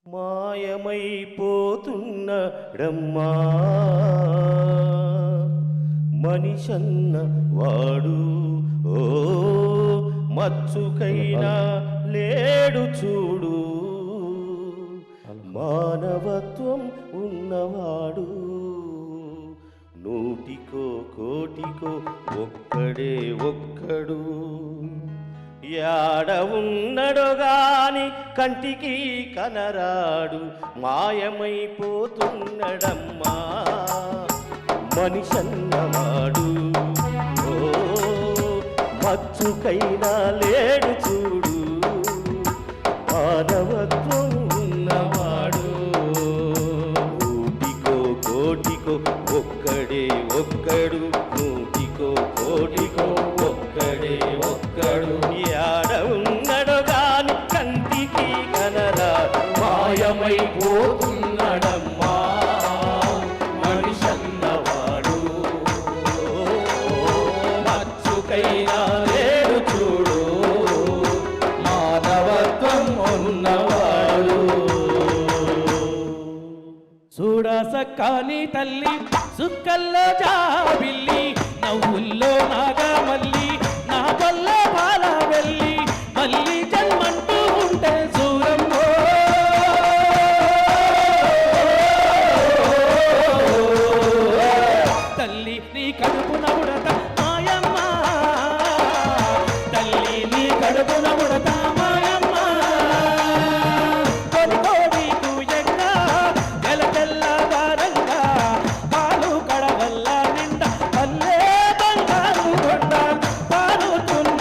మాయమైపోతున్నడమ్మా మనిషన్న వాడు, ఓ మచ్చుకైనా లేడు చూడు, మానవత్వం ఉన్నవాడు, నూటికో కోటికో ఒక్కడే ఒక్కడు. యాడ ఉన్నడో గాని కంటికి కనరాడు, మాయమైపోతున్నడమ్మా మనిషన్నవాడు, ఓ మచ్చుకైనా లేడు చూడు, మానవత్వం ఉన్నవాడు, నూటికో కోటికో ఒక్కడే ఒక్కడు, నూటికో కోటికో ఒక్కడే ఒక్కడు. యాడ ఉన్నడో గాని కంటికి కనరా, మాయమైపోతున్నడమ్మా మనిషన్నవాడు, మచ్చుకైనా లేడు చూడు, మానవత్వం ఉన్నవాడు. చూడసక్కాని తల్లి సుక్కల్లో జాబిల్లి, నవ్వుల్లో నాగమల్లి, నా కొల్ల బాల వెళ్ళి, మళ్ళీ జన్మంటూ ఉంటే సూరమ్మో. తల్లి నీ కడుపున ఉడత మాయమ్మ, తల్లి నీ కడుపున ఉడత మాయమ్మ, కొడుకోడి కూయంగా తెల్ల తెల్లవారంగా పాలు కడవల్ల నిండా పల్లె బంగారు కొండ, పారుతున్న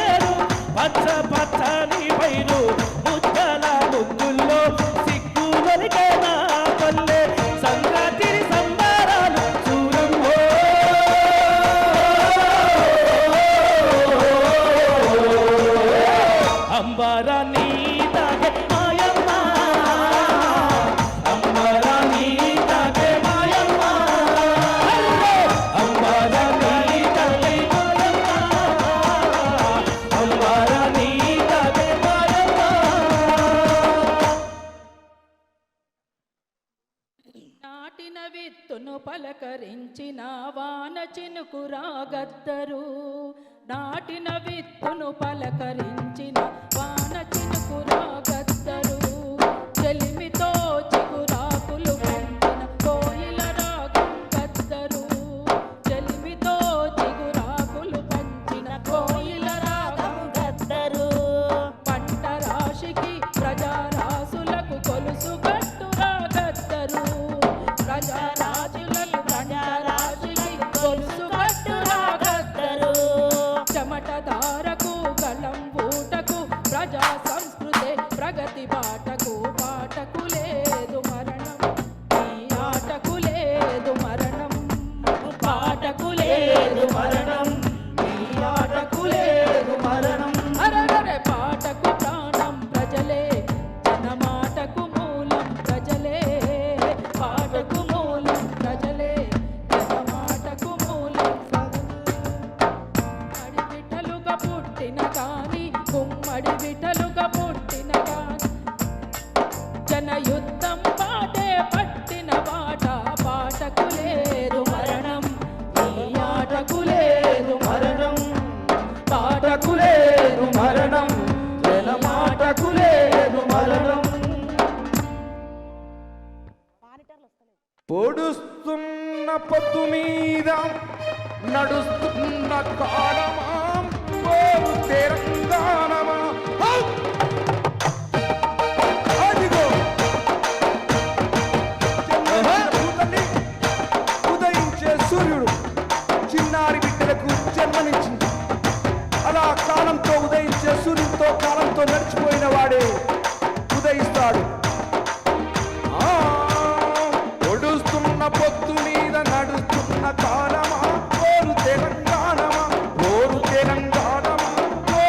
ఏరు పచ్చ పచ్చని పైరు, ముచ్చల ముగ్గుల్లో సిగ్గులకే నా పల్లె, సంక్రాంతి సంబరాలు చూరమ్మో. అంబరా నీ తాగే మాయమ్మ, అంబరా నీ తాగే మాయమ్మ, అంబరా నీ తాగే మాయమ్మ, అంబరా నీ తాగే మాయమ్మ. నాటిన విత్తును పలకరించిన వాన చినుకు రాగద్దరు, నాటిన విత్తును పలకరించిన వాన చినుకు రాగద్దరు, చెలిమితో చిగురాకులు పంపిన కోయిల రాగం గద్దరు, చెలిమితో చిగురాకులు పంచిన కోయిల రాగం గద్దరు, పంట రాశికి ప్రజారాసులకు కొలుసు కట్టు రాగద్దరు, ప్రజారాజులకు ప్రజారాశికి కొలుసు కట్టు రాగద్దరు, చెమటదారకు గలం బూటకు ప్రజా సంస్కృతి ప్రగతి బాటకు, పాటకు లేదు మరణం ఈ ఆటకు లేదు మరణం, పాటకు లేదు మరణం ఈ ఆటకు లేదు మరణం. అరగరే పాటకు ప్రాణం ప్రజలే, జనమాటకు మూలం ప్రజలే, పాటకు మూలం ప్రజలే, జనమాటకు మూలం. అడి బిడ్డలుగా పుట్టిన కాని, గుమ్మడి బిడ్డలుగా పుట్టిన కాని, జనయుద్ధం పాటే పట్టిన బాట, పాటకు లేదు మరణం ఈ ఆటకు లేదు మరణం, పాటకు లేదు మరణం, జనమాటకు లేదు మరణం. పొడుస్తున్న పొత్తు మీద నడుస్తున్న కాలమా, ఓ తెలంగాణమా, అదిగో ఉదయించే సూర్యుడు చిన్నారి బిడ్డలకు జన్మనిచ్చింది. అలా కాలంతో ఉదయించే సూర్యుడితో కాలంతో నడిచిపోయిన వాడే ఉదయిస్తాడు. పొడుస్తున్న పొత్తు మీద నడుస్తున్న కాలమా, ఓరు తెలంగాణమా, ఓరు తెలంగాణమా, ఓ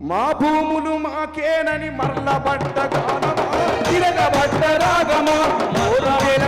మా భూములు మాకేనని మరలబడ్డ కాలమా తిరగబడ్డ రాగమా మోరవేల